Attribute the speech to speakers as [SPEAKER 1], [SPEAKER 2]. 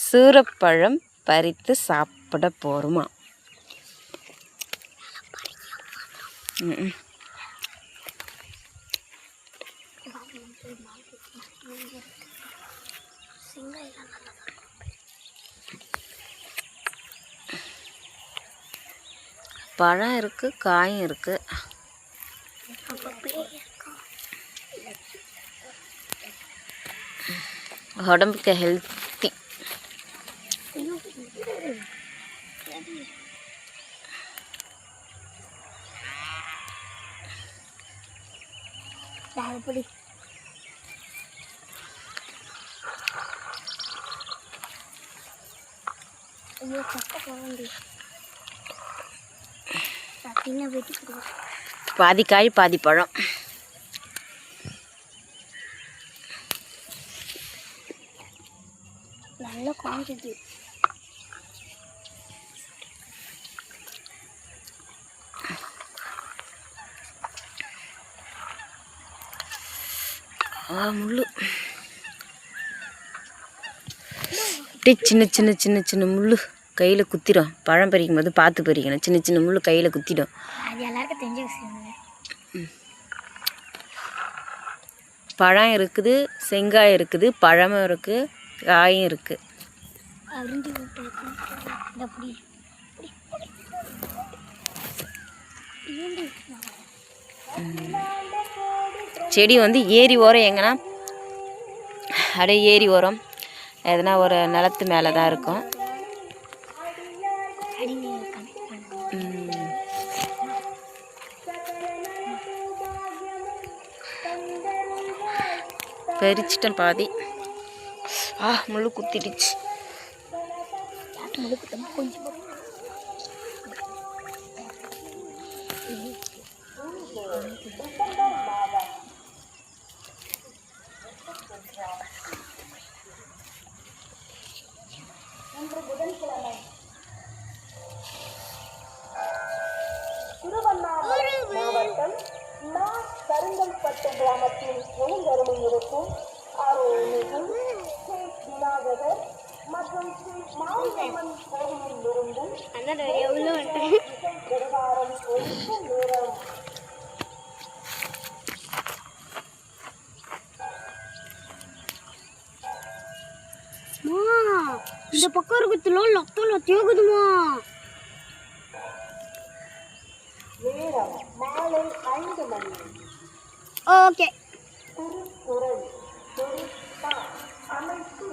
[SPEAKER 1] சூரப்பழம் பறித்து சாப்பிட போகிறோமா? பழம் இருக்குது, காயும் இருக்குது. உடம்புக்கு ஹெல்த்தி. பாதி காய் பாதி பழம்.
[SPEAKER 2] நல்ல குவான்டிட்டி.
[SPEAKER 1] முள்ளு அப்படியே சின்ன சின்ன சின்ன சின்ன முள்ளு கையில் குத்திடும். பழம் பறிக்கும் போது பார்த்து பறிக்கணும். சின்ன சின்ன முள்ளு கையில் குத்திடும்.
[SPEAKER 2] அது எல்லாருக்கும் தெரிஞ்ச விஷயம்.
[SPEAKER 1] பழம் இருக்குது, செங்காய் இருக்குது, பழமும் இருக்குது, காயும் இருக்குது. செடி வந்து ஏரி ஓரம் எங்கன்னா அப்படியே ஏரி ஓரம் எதனா ஒரு நிலத்து மேலே தான் இருக்கும். பறிச்சிட்டேன் பாதி. முள்ளு குத்திடுச்சு.
[SPEAKER 3] புதன்கிழமை திருவண்ணாமலை மாவட்டம் கருங்கல்பட்டு கிராமத்தில் எழுந்தருளி இருக்கும் அருள்மிகு ஸ்ரீ விநாயகர் மற்றும் ஸ்ரீ மாரியம்மன் கோவிலில் இருந்து பிரகாரம் ஒழிக்கும் நேரம்.
[SPEAKER 2] இந்த பக்கம் இருக்குதுல லொத்தியோ இருக்குதுமா.
[SPEAKER 3] நேரம் மாலை 5 மணி.
[SPEAKER 2] ஓகே.
[SPEAKER 3] திருக்குறள் அமைப்பு